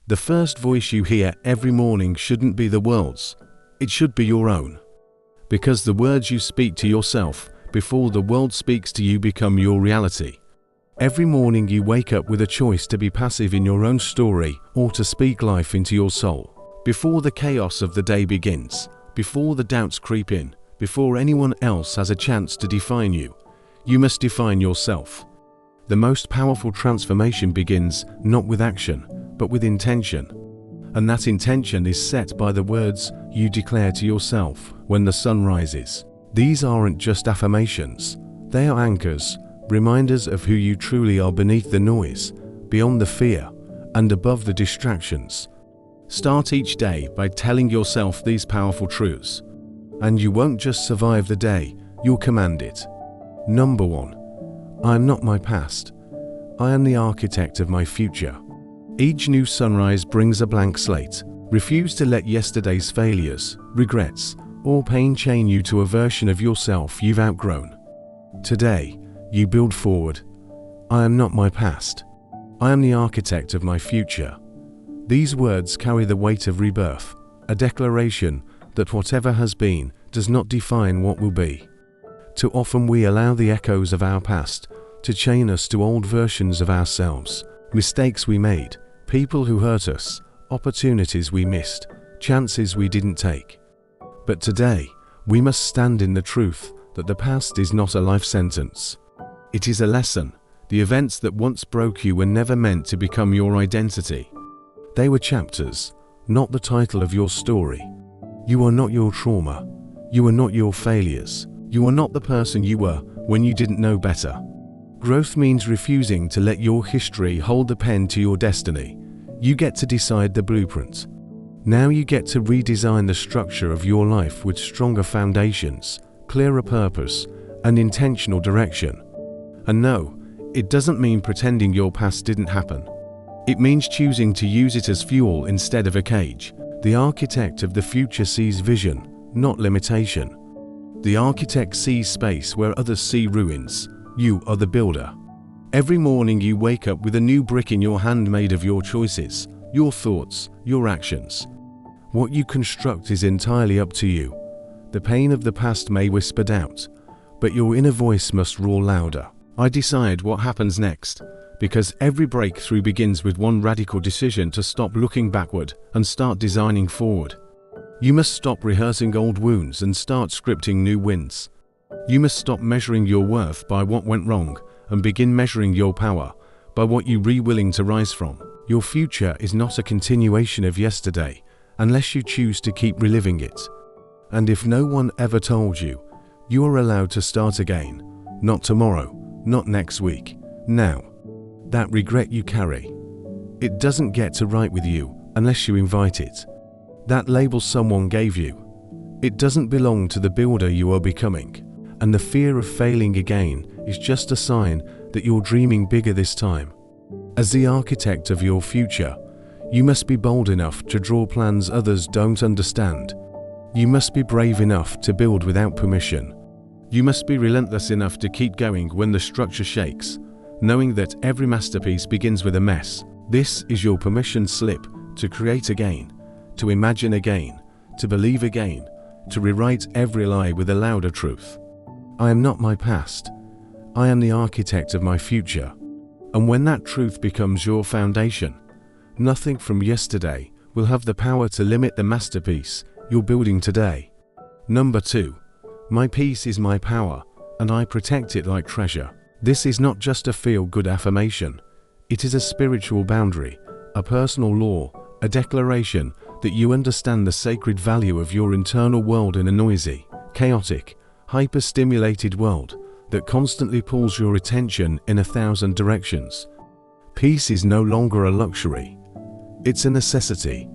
The first voice you hear every morning shouldn't be the world's. It should be your own. Because the words you speak to yourself before the world speaks to you become your reality. Every morning you wake up with a choice to be passive in your own story or to speak life into your soul. Before the chaos of the day begins, before the doubts creep in, before anyone else has a chance to define you, you must define yourself. The most powerful transformation begins not with action, but with intention. And that intention is set by the words you declare to yourself when the sun rises. These aren't just affirmations, they are anchors, reminders of who you truly are beneath the noise, beyond the fear, and above the distractions. Start each day by telling yourself these powerful truths. And you won't just survive the day, you'll command it. Number 1. I am not my past. I am the architect of my future. Each new sunrise brings a blank slate. Refuse to let yesterday's failures, regrets, or pain chain you to a version of yourself you've outgrown. Today, you build forward. I am not my past. I am the architect of my future. These words carry the weight of rebirth, a declaration that whatever has been does not define what will be. Too often we allow the echoes of our past to chain us to old versions of ourselves, mistakes we made, people who hurt us, opportunities we missed, chances we didn't take. But today, we must stand in the truth that the past is not a life sentence. It is a lesson. The events that once broke you were never meant to become your identity. They were chapters, not the title of your story. You are not your trauma. You are not your failures. You are not the person you were when you didn't know better. Growth means refusing to let your history hold the pen to your destiny. You get to decide the blueprint. Now you get to redesign the structure of your life with stronger foundations, clearer purpose, and intentional direction. And no, it doesn't mean pretending your past didn't happen. It means choosing to use it as fuel instead of a cage. The architect of the future sees vision, not limitation. The architect sees space where others see ruins. You are the builder. Every morning you wake up with a new brick in your hand made of your choices, your thoughts, your actions. What you construct is entirely up to you. The pain of the past may whisper doubt, but your inner voice must roar louder. I decide what happens next, because every breakthrough begins with one radical decision to stop looking backward and start designing forward. You must stop rehearsing old wounds and start scripting new wins. You must stop measuring your worth by what went wrong and begin measuring your power by what you are willing to rise from. Your future is not a continuation of yesterday unless you choose to keep reliving it. And if no one ever told you, you are allowed to start again. Not tomorrow, not next week, now. That regret you carry, it doesn't get to right with you unless you invite it. That label someone gave you, it doesn't belong to the builder you are becoming. And the fear of failing again is just a sign that you're dreaming bigger this time. As the architect of your future, you must be bold enough to draw plans others don't understand. You must be brave enough to build without permission. You must be relentless enough to keep going when the structure shakes, knowing that every masterpiece begins with a mess. This is your permission slip to create again, to imagine again, to believe again, to rewrite every lie with a louder truth. I am not my past. I am the architect of my future. And when that truth becomes your foundation, nothing from yesterday will have the power to limit the masterpiece you're building today. Number 2. My peace is my power, and I protect it like treasure. This is not just a feel-good affirmation. It is a spiritual boundary, a personal law, a declaration that you understand the sacred value of your internal world in a noisy, chaotic, hyper-stimulated world that constantly pulls your attention in 1,000 directions. Peace is no longer a luxury. It's a necessity.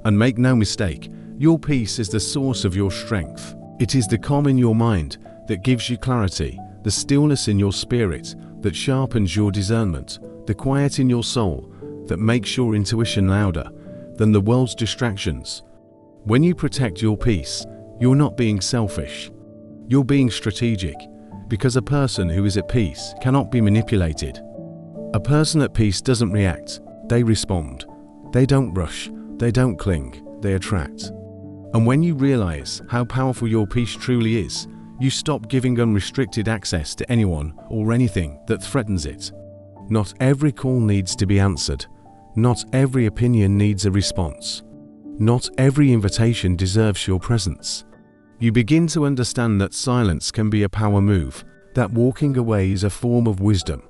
And make no mistake, your peace is the source of your strength. It is the calm in your mind that gives you clarity, the stillness in your spirit that sharpens your discernment, the quiet in your soul that makes your intuition louder than the world's distractions. When you protect your peace, you're not being selfish. You're being strategic, because a person who is at peace cannot be manipulated. A person at peace doesn't react, they respond. They don't rush, they don't cling, they attract. And when you realize how powerful your peace truly is, you stop giving unrestricted access to anyone or anything that threatens it. Not every call needs to be answered. Not every opinion needs a response. Not every invitation deserves your presence. You begin to understand that silence can be a power move, that walking away is a form of wisdom,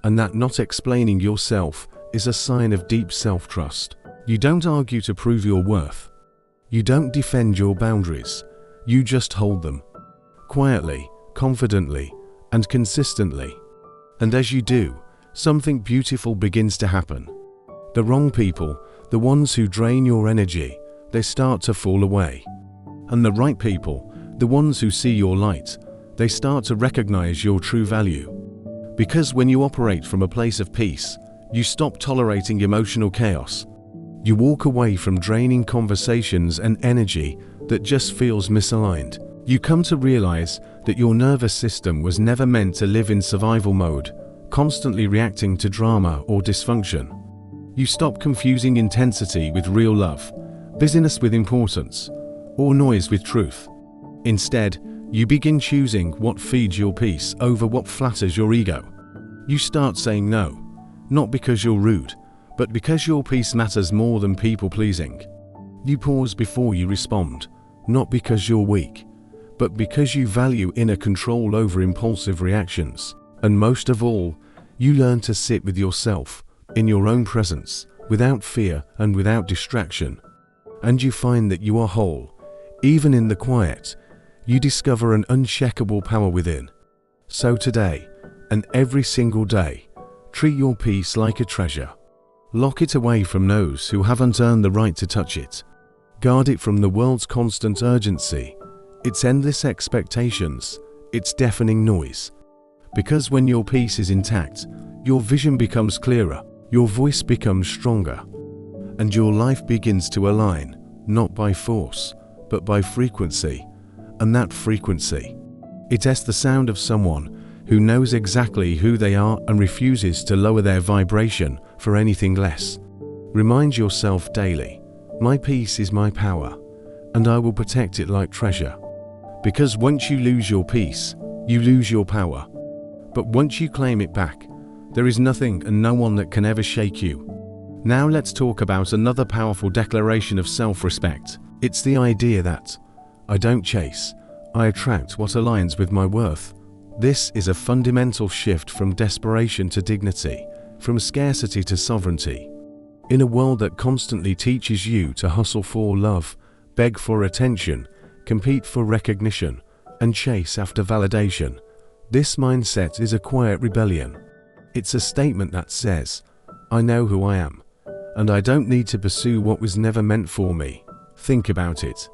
and that not explaining yourself is a sign of deep self-trust. You don't argue to prove your worth. You don't defend your boundaries. You just hold them. Quietly, confidently, and consistently. And as you do, something beautiful begins to happen. The wrong people, the ones who drain your energy, they start to fall away. And the right people, the ones who see your light, they start to recognize your true value. Because when you operate from a place of peace, you stop tolerating emotional chaos. You walk away from draining conversations and energy that just feels misaligned. You come to realize that your nervous system was never meant to live in survival mode, constantly reacting to drama or dysfunction. You stop confusing intensity with real love, busyness with importance, or noise with truth. Instead, you begin choosing what feeds your peace over what flatters your ego. You start saying no, not because you're rude, but because your peace matters more than people-pleasing. You pause before you respond, not because you're weak, but because you value inner control over impulsive reactions. And most of all, you learn to sit with yourself, in your own presence, without fear and without distraction. And you find that you are whole. Even in the quiet, you discover an unshakable power within. So today, and every single day, treat your peace like a treasure. Lock it away from those who haven't earned the right to touch it. Guard it from the world's constant urgency, its endless expectations, its deafening noise. Because when your peace is intact, your vision becomes clearer, your voice becomes stronger, and your life begins to align, not by force, but by frequency. And that frequency, it is the sound of someone who knows exactly who they are and refuses to lower their vibration for anything less. Remind yourself daily, my peace is my power, and I will protect it like treasure. Because once you lose your peace, you lose your power. But once you claim it back, there is nothing and no one that can ever shake you. Now let's talk about another powerful declaration of self-respect. It's the idea that I don't chase, I attract what aligns with my worth. This is a fundamental shift from desperation to dignity, from scarcity to sovereignty. In a world that constantly teaches you to hustle for love, beg for attention, compete for recognition, and chase after validation, this mindset is a quiet rebellion. It's a statement that says, I know who I am, and I don't need to pursue what was never meant for me. Think about it.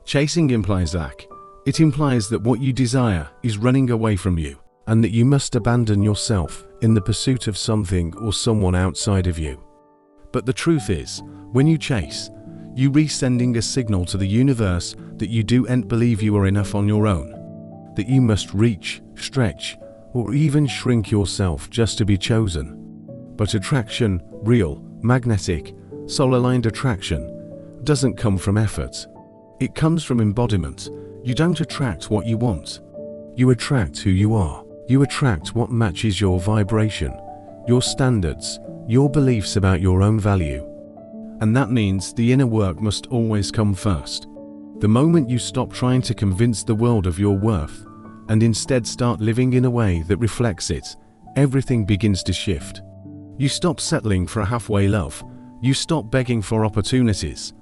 Chasing implies lack. It implies that what you desire is running away from you, and that you must abandon yourself in the pursuit of something or someone outside of you. But the truth is, when you chase, you're sending a signal to the universe that you don't believe you are enough on your own, that you must reach, stretch, or even shrink yourself just to be chosen. But attraction, real, magnetic, soul-aligned attraction, doesn't come from effort. It comes from embodiment. You don't attract what you want. You attract who you are. You attract what matches your vibration, your standards, your beliefs about your own value. And that means the inner work must always come first. The moment you stop trying to convince the world of your worth, and instead start living in a way that reflects it, everything begins to shift. You stop settling for a halfway love. You stop begging for opportunities.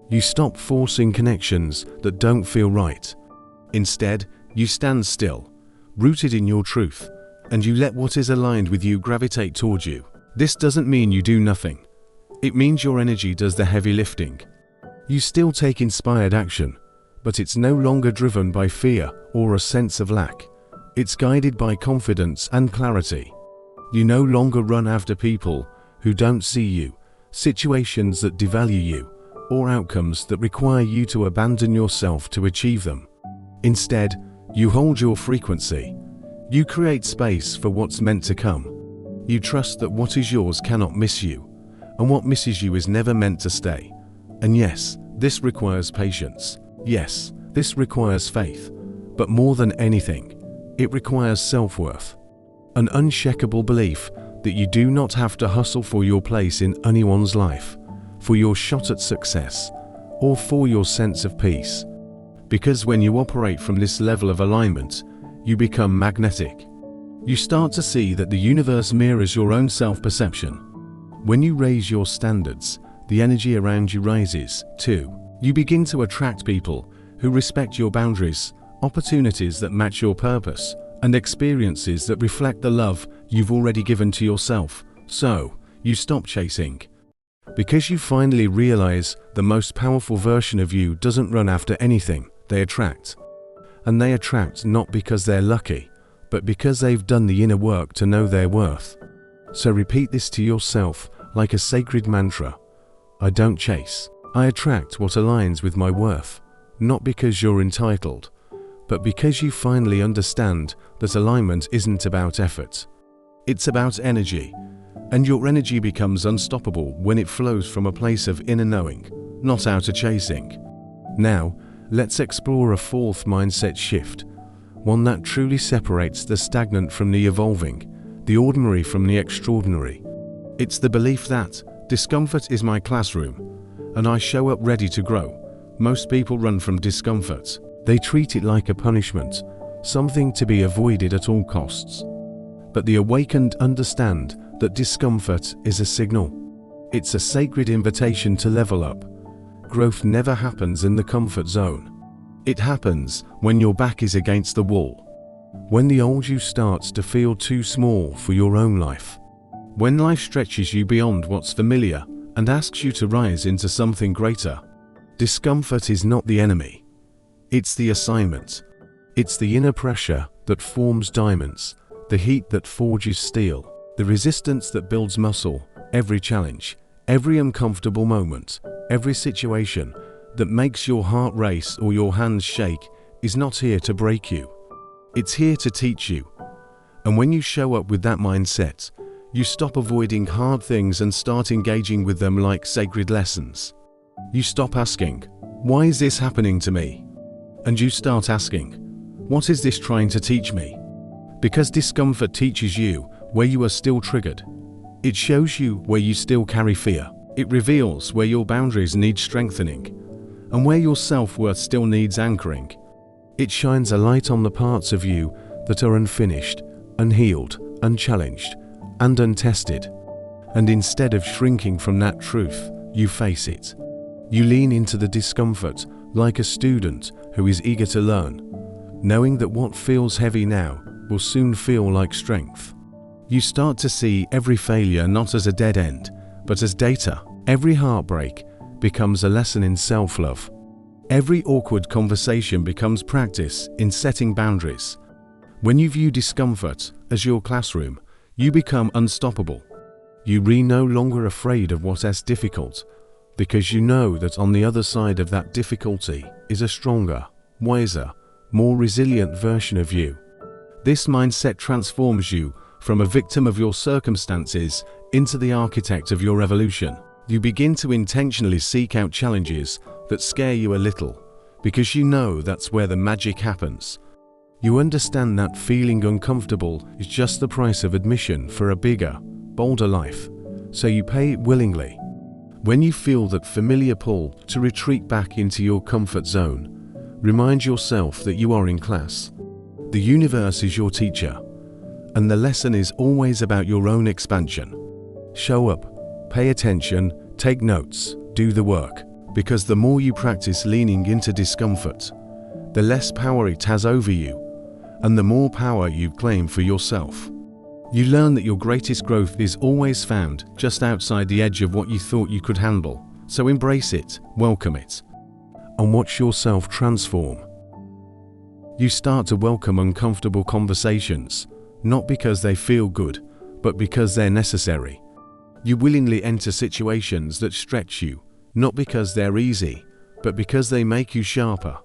You stop forcing connections that don't feel right. Instead, you stand still, rooted in your truth, and you let what is aligned with you gravitate towards you. This doesn't mean you do nothing. It means your energy does the heavy lifting. You still take inspired action, but it's no longer driven by fear or a sense of lack. It's guided by confidence and clarity. You no longer run after people who don't see you, situations that devalue you, or outcomes that require you to abandon yourself to achieve them. Instead, you hold your frequency. You create space for what's meant to come. You trust that what is yours cannot miss you, and what misses you is never meant to stay. And yes, this requires patience. Yes, this requires faith. But more than anything, it requires self-worth. An unshakable belief that you do not have to hustle for your place in anyone's life, for your shot at success, or for your sense of peace. Because when you operate from this level of alignment, you become magnetic. You start to see that the universe mirrors your own self-perception. When you raise your standards, the energy around you rises, too. You begin to attract people who respect your boundaries, opportunities that match your purpose, and experiences that reflect the love you've already given to yourself. So, you stop chasing. Because you finally realize the most powerful version of you doesn't run after anything, they attract. And they attract not because they're lucky, but because they've done the inner work to know their worth. So repeat this to yourself like a sacred mantra. I don't chase. I attract what aligns with my worth. Not because you're entitled, but because you finally understand that alignment isn't about effort. It's about energy, and your energy becomes unstoppable when it flows from a place of inner knowing, not outer chasing. Now, let's explore a fourth mindset shift, one that truly separates the stagnant from the evolving, the ordinary from the extraordinary. It's the belief that discomfort is my classroom, and I show up ready to grow. Most people run from discomfort. They treat it like a punishment, something to be avoided at all costs. But the awakened understand that discomfort is a signal. It's a sacred invitation to level up. Growth never happens in the comfort zone. It happens when your back is against the wall. When the old you starts to feel too small for your own life. When life stretches you beyond what's familiar and asks you to rise into something greater. Discomfort is not the enemy. It's the assignment. It's the inner pressure that forms diamonds, the heat that forges steel, the resistance that builds muscle. Every challenge, every uncomfortable moment, every situation that makes your heart race or your hands shake is not here to break you. It's here to teach you. And when you show up with that mindset, you stop avoiding hard things and start engaging with them like sacred lessons. You stop asking, why is this happening to me? And you start asking, what is this trying to teach me? Because discomfort teaches you where you are still triggered. It shows you where you still carry fear. It reveals where your boundaries need strengthening and where your self-worth still needs anchoring. It shines a light on the parts of you that are unfinished, unhealed, unchallenged, and untested. And instead of shrinking from that truth, you face it. You lean into the discomfort like a student who is eager to learn, knowing that what feels heavy now will soon feel like strength. You start to see every failure not as a dead end, but as data. Every heartbreak becomes a lesson in self-love. Every awkward conversation becomes practice in setting boundaries. When you view discomfort as your classroom, you become unstoppable. You are no longer afraid of what is difficult, because you know that on the other side of that difficulty is a stronger, wiser, more resilient version of you. This mindset transforms you from a victim of your circumstances into the architect of your evolution. You begin to intentionally seek out challenges that scare you a little, because you know that's where the magic happens. You understand that feeling uncomfortable is just the price of admission for a bigger, bolder life, so you pay it willingly. When you feel that familiar pull to retreat back into your comfort zone, remind yourself that you are in class. The universe is your teacher, and the lesson is always about your own expansion. Show up, pay attention, take notes, do the work, because the more you practice leaning into discomfort, the less power it has over you, and the more power you claim for yourself. You learn that your greatest growth is always found just outside the edge of what you thought you could handle, so embrace it, welcome it, and watch yourself transform. You start to welcome uncomfortable conversations, not because they feel good, but because they're necessary. You willingly enter situations that stretch you, not because they're easy, but because they make you sharper.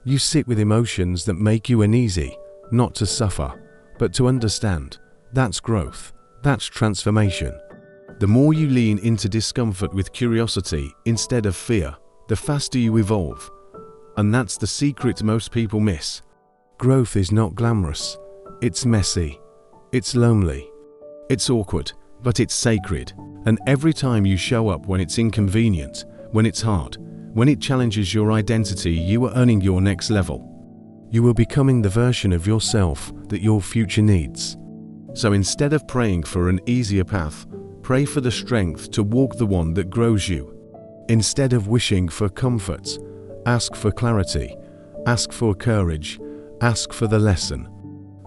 You sit with emotions that make you uneasy, not to suffer, but to understand. That's growth. That's transformation. The more you lean into discomfort with curiosity instead of fear, the faster you evolve. And that's the secret most people miss. Growth is not glamorous. It's messy. It's lonely. It's awkward, but it's sacred. And every time you show up when it's inconvenient, when it's hard, when it challenges your identity, you are earning your next level. You are becoming the version of yourself that your future needs. So instead of praying for an easier path, pray for the strength to walk the one that grows you. Instead of wishing for comfort, ask for clarity, ask for courage, ask for the lesson.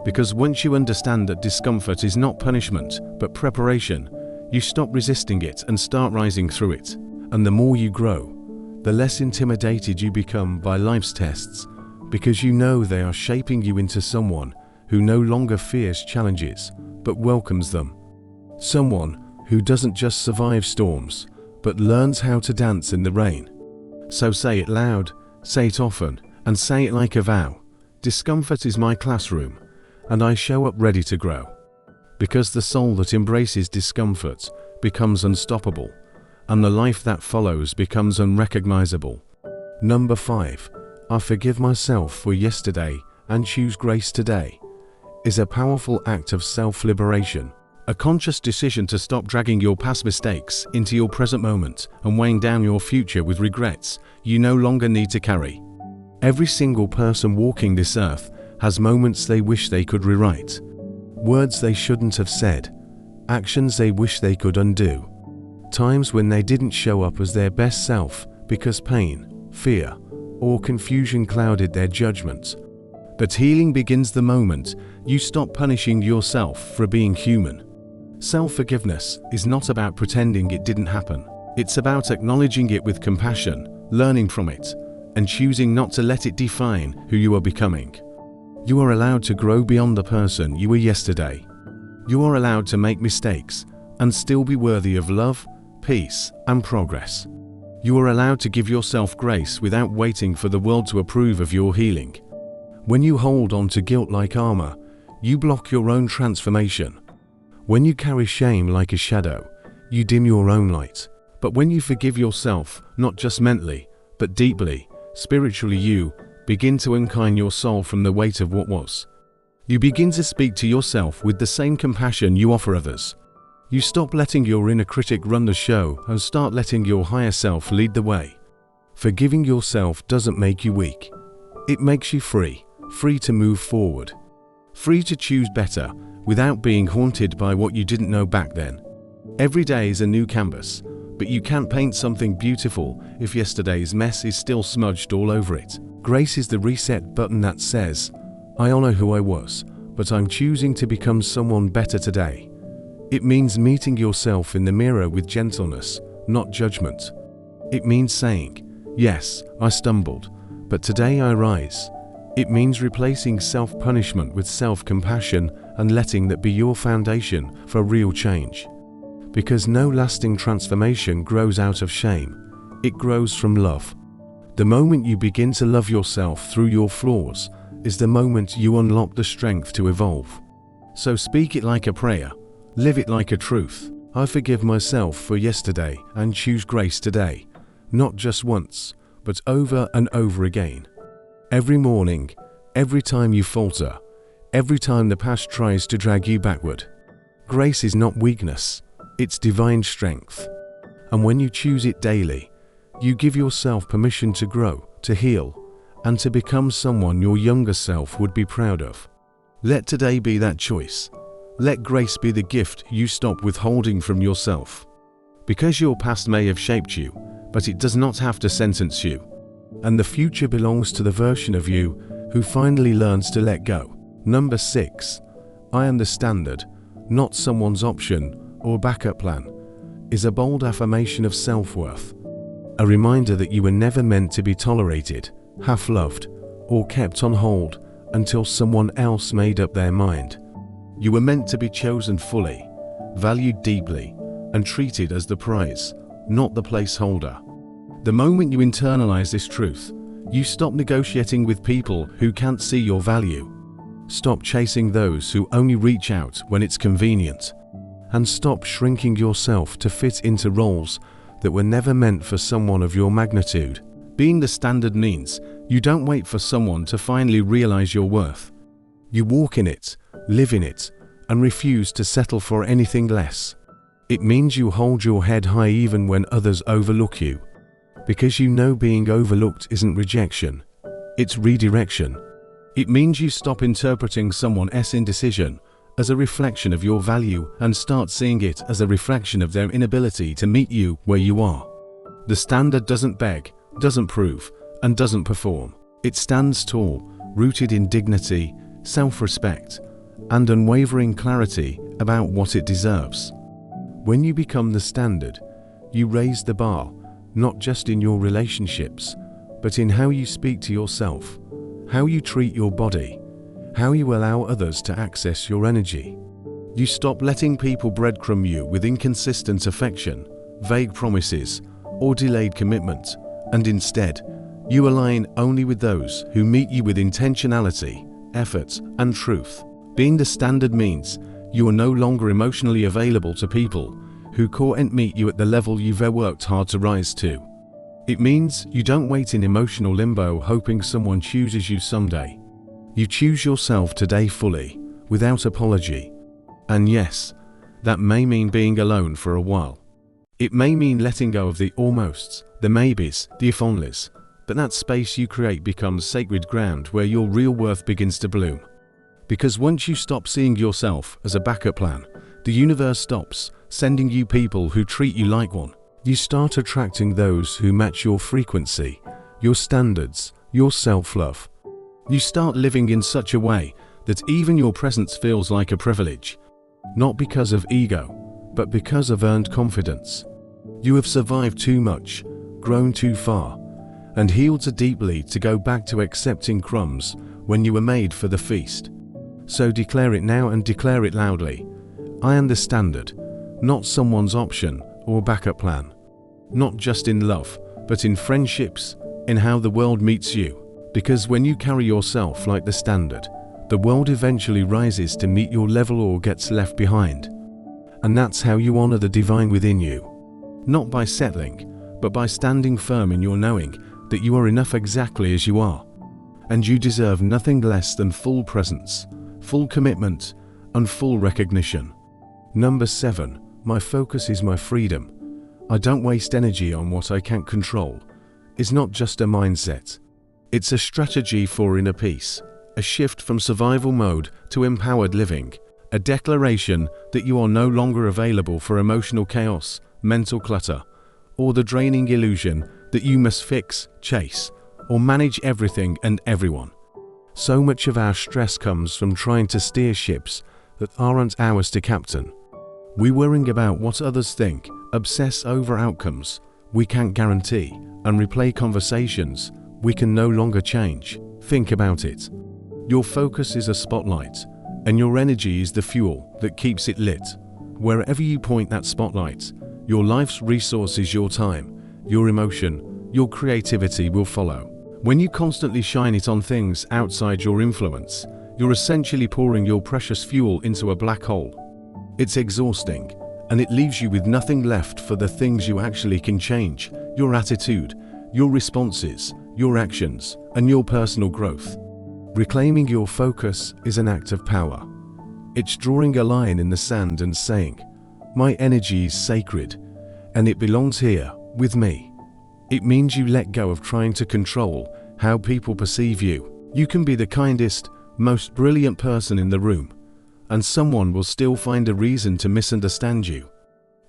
Because once you understand that discomfort is not punishment, but preparation, you stop resisting it and start rising through it. And the more you grow, the less intimidated you become by life's tests, because you know they are shaping you into someone who no longer fears challenges, but welcomes them. Someone who doesn't just survive storms, but learns how to dance in the rain. So say it loud, say it often, and say it like a vow. Discomfort is my classroom, and I show up ready to grow. Because the soul that embraces discomfort becomes unstoppable, and the life that follows becomes unrecognizable. Number 5. I forgive myself for yesterday and choose grace today is a powerful act of self-liberation. A conscious decision to stop dragging your past mistakes into your present moment and weighing down your future with regrets you no longer need to carry. Every single person walking this earth has moments they wish they could rewrite, words they shouldn't have said, actions they wish they could undo, times when they didn't show up as their best self because pain, fear, or confusion clouded their judgment. But healing begins the moment you stop punishing yourself for being human. Self-forgiveness is not about pretending it didn't happen. It's about acknowledging it with compassion, learning from it, and choosing not to let it define who you are becoming. You are allowed to grow beyond the person you were yesterday. You are allowed to make mistakes and still be worthy of love, peace, and progress. You are allowed to give yourself grace without waiting for the world to approve of your healing. When you hold on to guilt like armor, you block your own transformation. When you carry shame like a shadow, you dim your own light. But when you forgive yourself, not just mentally, but deeply, spiritually, you begin to uncline your soul from the weight of what was. You begin to speak to yourself with the same compassion you offer others. You stop letting your inner critic run the show and start letting your higher self lead the way. Forgiving yourself doesn't make you weak. It makes you free, free to move forward, free to choose better without being haunted by what you didn't know back then. Every day is a new canvas, but you can't paint something beautiful if yesterday's mess is still smudged all over it. Grace is the reset button that says, I honor who I was, but I'm choosing to become someone better today. It means meeting yourself in the mirror with gentleness, not judgment. It means saying, yes, I stumbled, but today I rise. It means replacing self-punishment with self-compassion and letting that be your foundation for real change. Because no lasting transformation grows out of shame, it grows from love. The moment you begin to love yourself through your flaws is the moment you unlock the strength to evolve. So speak it like a prayer, live it like a truth. I forgive myself for yesterday and choose grace today, not just once, but over and over again. Every morning, every time you falter, every time the past tries to drag you backward. Grace is not weakness, it's divine strength. And when you choose it daily, you give yourself permission to grow, to heal, and to become someone your younger self would be proud of. Let today be that choice. Let grace be the gift you stop withholding from yourself. Because your past may have shaped you, but it does not have to sentence you. And the future belongs to the version of you who finally learns to let go. Number 6. I am the standard, not someone's option or backup plan, is a bold affirmation of self-worth. A reminder that you were never meant to be tolerated, half-loved, or kept on hold until someone else made up their mind. You were meant to be chosen fully, valued deeply, and treated as the prize, not the placeholder. The moment you internalize this truth, you stop negotiating with people who can't see your value. Stop chasing those who only reach out when it's convenient. and stop shrinking yourself to fit into roles that were never meant for someone of your magnitude. Being the standard means you don't wait for someone to finally realize your worth. You walk in it, live in it, and refuse to settle for anything less. It means you hold your head high even when others overlook you, because you know being overlooked isn't rejection, it's redirection. It means you stop interpreting someone else's indecision as a reflection of your value and start seeing it as a reflection of their inability to meet you where you are. The standard doesn't beg, doesn't prove, and doesn't perform. It stands tall, rooted in dignity, self-respect, and unwavering clarity about what it deserves. When you become the standard, you raise the bar, not just in your relationships, but in how you speak to yourself, how you treat your body, how you allow others to access your energy. You stop letting people breadcrumb you with inconsistent affection, vague promises, or delayed commitment, and instead, you align only with those who meet you with intentionality, effort, and truth. Being the standard means you are no longer emotionally available to people who can't meet you at the level you've worked hard to rise to. It means you don't wait in emotional limbo hoping someone chooses you someday. You choose yourself today fully, without apology. And yes, that may mean being alone for a while. It may mean letting go of the almosts, the maybes, the if onlys, but that space you create becomes sacred ground where your real worth begins to bloom. Because once you stop seeing yourself as a backup plan, the universe stops sending you people who treat you like one. You start attracting those who match your frequency, your standards, your self-love. You start living in such a way that even your presence feels like a privilege, not because of ego, but because of earned confidence. You have survived too much, grown too far, and healed too deeply to go back to accepting crumbs when you were made for the feast. So declare it now and declare it loudly. I am the standard, not someone's option or backup plan. Not just in love, but in friendships, in how the world meets you. Because when you carry yourself like the standard, the world eventually rises to meet your level or gets left behind. And that's how you honor the divine within you. Not by settling, but by standing firm in your knowing that you are enough exactly as you are. And you deserve nothing less than full presence, full commitment, and full recognition. Number 7, my focus is my freedom. I don't waste energy on what I can't control. It's not just a mindset. It's a strategy for inner peace, a shift from survival mode to empowered living, a declaration that you are no longer available for emotional chaos, mental clutter, or the draining illusion that you must fix, chase, or manage everything and everyone. So much of our stress comes from trying to steer ships that aren't ours to captain. We worrying about what others think, obsess over outcomes we can't guarantee, and replay conversations we can no longer change. Think about it. Your focus is a spotlight, and your energy is the fuel that keeps it lit. Wherever you point that spotlight, your life's resources, your time, your emotion, your creativity will follow. When you constantly shine it on things outside your influence, you're essentially pouring your precious fuel into a black hole. It's exhausting, and it leaves you with nothing left for the things you actually can change: your attitude, your responses, your actions, and your personal growth. Reclaiming your focus is an act of power. It's drawing a line in the sand and saying, "My energy is sacred, and it belongs here, with me." It means you let go of trying to control how people perceive you. You can be the kindest, most brilliant person in the room, and someone will still find a reason to misunderstand you.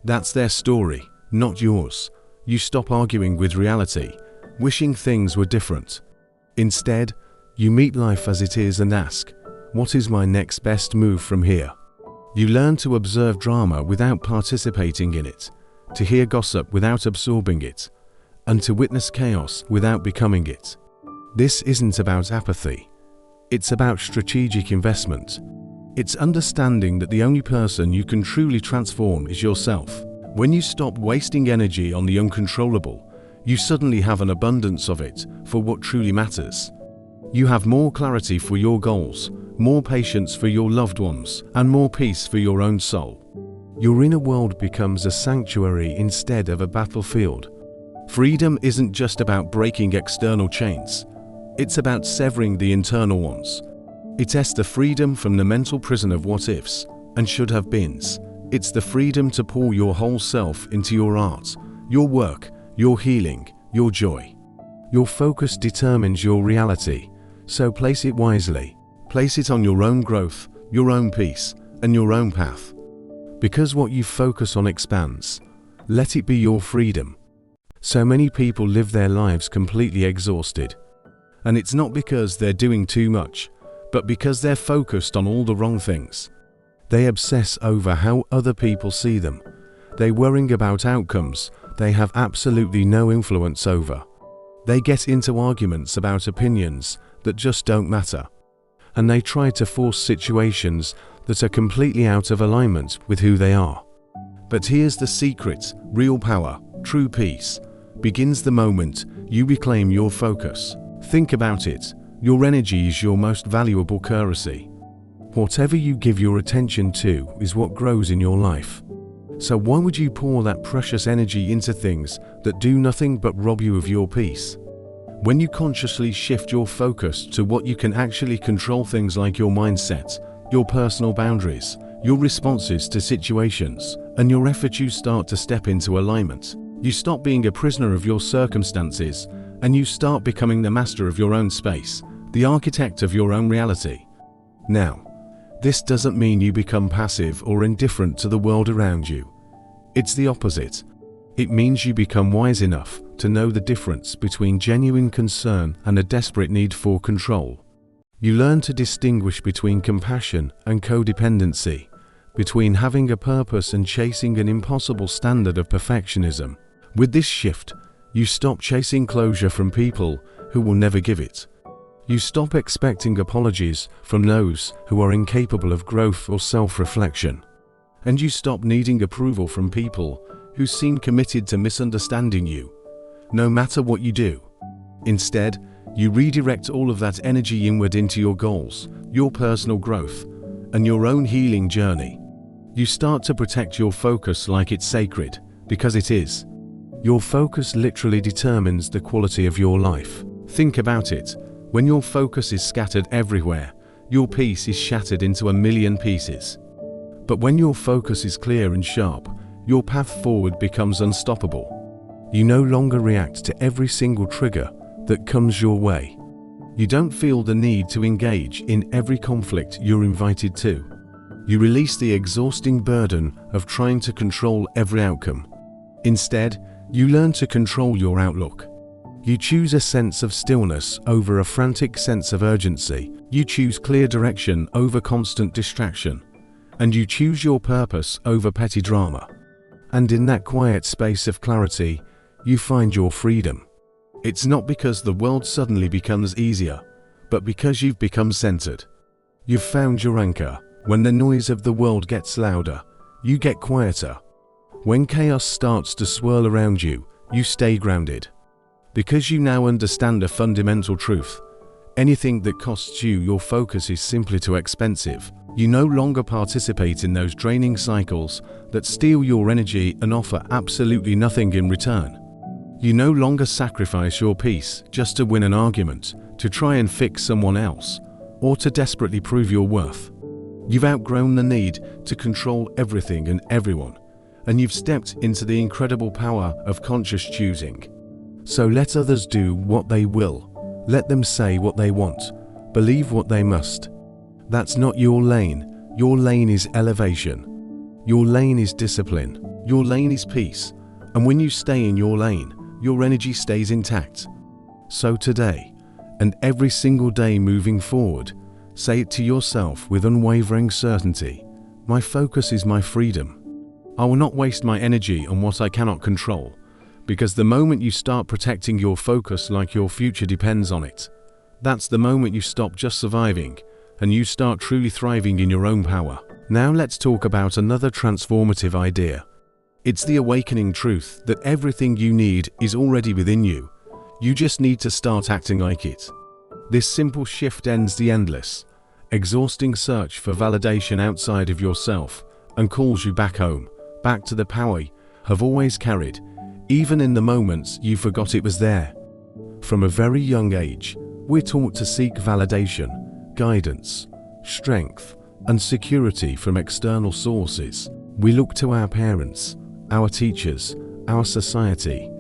That's their story, not yours. You stop arguing with reality, wishing things were different. Instead, you meet life as it is and ask, what is my next best move from here? You learn to observe drama without participating in it, to hear gossip without absorbing it, and to witness chaos without becoming it. This isn't about apathy. It's about strategic investment. It's understanding that the only person you can truly transform is yourself. When you stop wasting energy on the uncontrollable, you suddenly have an abundance of it for what truly matters. You have more clarity for your goals, more patience for your loved ones, and more peace for your own soul. Your inner world becomes a sanctuary instead of a battlefield. Freedom isn't just about breaking external chains. It's about severing the internal ones. It's the freedom from the mental prison of what-ifs and should-have-beens. It's the freedom to pour your whole self into your art, your work, your healing, your joy. Your focus determines your reality, so place it wisely. Place it on your own growth, your own peace, and your own path. Because what you focus on expands. Let it be your freedom. So many people live their lives completely exhausted. And it's not because they're doing too much, but because they're focused on all the wrong things. They obsess over how other people see them. They worry about outcomes they have absolutely no influence over. They get into arguments about opinions that just don't matter. And they try to force situations that are completely out of alignment with who they are. But here's the secret: real power, true peace, begins the moment you reclaim your focus. Think about it. Your energy is your most valuable currency. Whatever you give your attention to is what grows in your life. So why would you pour that precious energy into things that do nothing but rob you of your peace? When you consciously shift your focus to what you can actually control, things like your mindset, your personal boundaries, your responses to situations, and your effort, you start to step into alignment. You stop being a prisoner of your circumstances, and you start becoming the master of your own space, the architect of your own reality. Now, this doesn't mean you become passive or indifferent to the world around you. It's the opposite. It means you become wise enough to know the difference between genuine concern and a desperate need for control. You learn to distinguish between compassion and codependency, between having a purpose and chasing an impossible standard of perfectionism. With this shift, you stop chasing closure from people who will never give it. You stop expecting apologies from those who are incapable of growth or self-reflection. And you stop needing approval from people who seem committed to misunderstanding you, no matter what you do. Instead, you redirect all of that energy inward into your goals, your personal growth, and your own healing journey. You start to protect your focus like it's sacred, because it is. Your focus literally determines the quality of your life. Think about it. When your focus is scattered everywhere, your peace is shattered into a million pieces. But when your focus is clear and sharp, your path forward becomes unstoppable. You no longer react to every single trigger that comes your way. You don't feel the need to engage in every conflict you're invited to. You release the exhausting burden of trying to control every outcome. Instead, you learn to control your outlook. You choose a sense of stillness over a frantic sense of urgency. You choose clear direction over constant distraction. And you choose your purpose over petty drama. And in that quiet space of clarity, you find your freedom. It's not because the world suddenly becomes easier, but because you've become centered. You've found your anchor. When the noise of the world gets louder, you get quieter. When chaos starts to swirl around you, you stay grounded. Because you now understand a fundamental truth. Anything that costs you your focus is simply too expensive. You no longer participate in those draining cycles that steal your energy and offer absolutely nothing in return. You no longer sacrifice your peace just to win an argument, to try and fix someone else, or to desperately prove your worth. You've outgrown the need to control everything and everyone, and you've stepped into the incredible power of conscious choosing. So let others do what they will. Let them say what they want. Believe what they must. That's not your lane. Your lane is elevation. Your lane is discipline. Your lane is peace. And when you stay in your lane, your energy stays intact. So today, and every single day moving forward, say it to yourself with unwavering certainty. My focus is my freedom. I will not waste my energy on what I cannot control. Because the moment you start protecting your focus like your future depends on it, that's the moment you stop just surviving and you start truly thriving in your own power. Now let's talk about another transformative idea. It's the awakening truth that everything you need is already within you. You just need to start acting like it. This simple shift ends the endless, exhausting search for validation outside of yourself and calls you back home, back to the power you have always carried, even in the moments you forgot it was there. From a very young age, we're taught to seek validation, guidance, strength, and security from external sources. We look to our parents, our teachers, our society,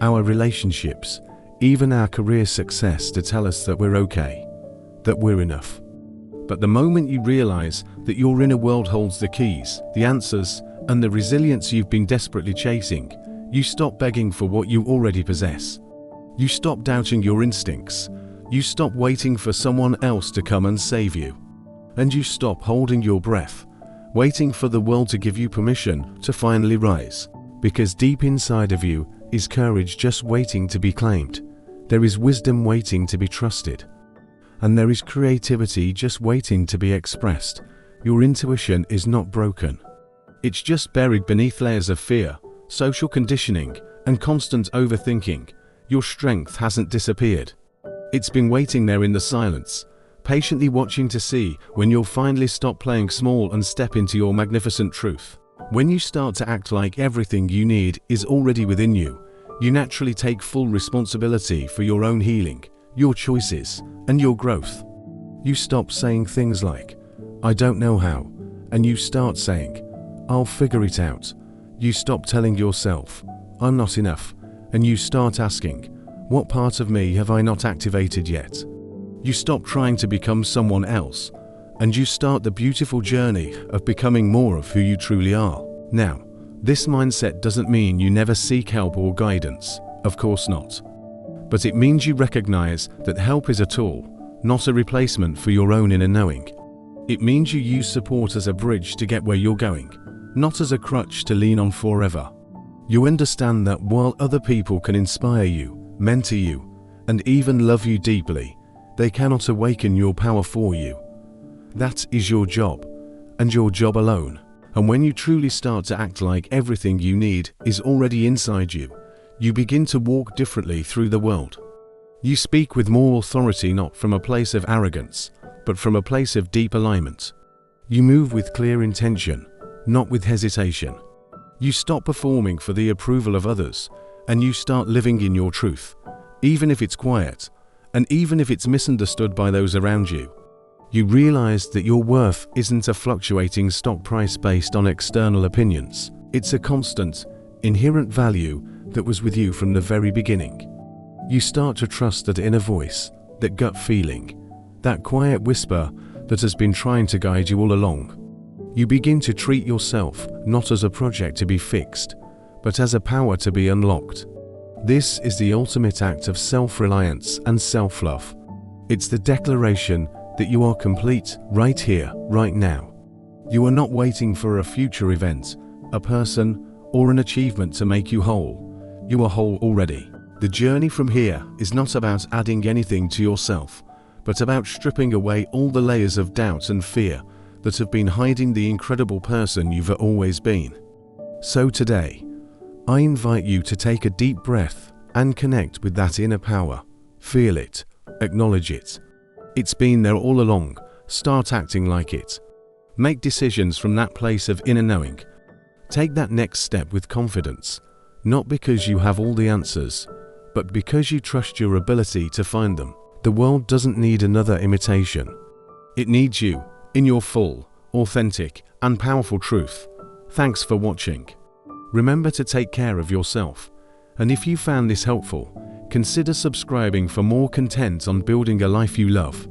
our relationships, even our career success to tell us that we're okay, that we're enough. But the moment you realize that your inner world holds the keys, the answers, and the resilience you've been desperately chasing, you stop begging for what you already possess. You stop doubting your instincts. You stop waiting for someone else to come and save you. And you stop holding your breath, waiting for the world to give you permission to finally rise. Because deep inside of you is courage just waiting to be claimed. There is wisdom waiting to be trusted. And there is creativity just waiting to be expressed. Your intuition is not broken. It's just buried beneath layers of fear, social conditioning, and constant overthinking. Your strength hasn't disappeared. It's been waiting there in the silence, patiently watching to see when you'll finally stop playing small and step into your magnificent truth. When you start to act like everything you need is already within you, you naturally take full responsibility for your own healing, your choices, and your growth. You stop saying things like, "I don't know how," and you start saying, "I'll figure it out." You stop telling yourself, "I'm not enough," and you start asking, "What part of me have I not activated yet?" You stop trying to become someone else, and you start the beautiful journey of becoming more of who you truly are. Now, this mindset doesn't mean you never seek help or guidance, of course not. But it means you recognize that help is a tool, not a replacement for your own inner knowing. It means you use support as a bridge to get where you're going, not as a crutch to lean on forever. You understand that while other people can inspire you, mentor you, and even love you deeply, they cannot awaken your power for you. That is your job, and your job alone. And when you truly start to act like everything you need is already inside you, you begin to walk differently through the world. You speak with more authority, not from a place of arrogance, but from a place of deep alignment. You move with clear intention, not with hesitation. You stop performing for the approval of others, and you start living in your truth, even if it's quiet, and even if it's misunderstood by those around you. You realize that your worth isn't a fluctuating stock price based on external opinions. It's a constant, inherent value that was with you from the very beginning. You start to trust that inner voice, that gut feeling, that quiet whisper that has been trying to guide you all along. You begin to treat yourself not as a project to be fixed, but as a power to be unlocked. This is the ultimate act of self-reliance and self-love. It's the declaration that you are complete right here, right now. You are not waiting for a future event, a person, or an achievement to make you whole. You are whole already. The journey from here is not about adding anything to yourself, but about stripping away all the layers of doubt and fear that have been hiding the incredible person you've always been. So today, I invite you to take a deep breath and connect with that inner power. Feel it, acknowledge it. It's been there all along. Start acting like it. Make decisions from that place of inner knowing. Take that next step with confidence, not because you have all the answers, but because you trust your ability to find them. The world doesn't need another imitation. It needs you, in your full, authentic, and powerful truth. Thanks for watching. Remember to take care of yourself. And if you found this helpful, consider subscribing for more content on building a life you love.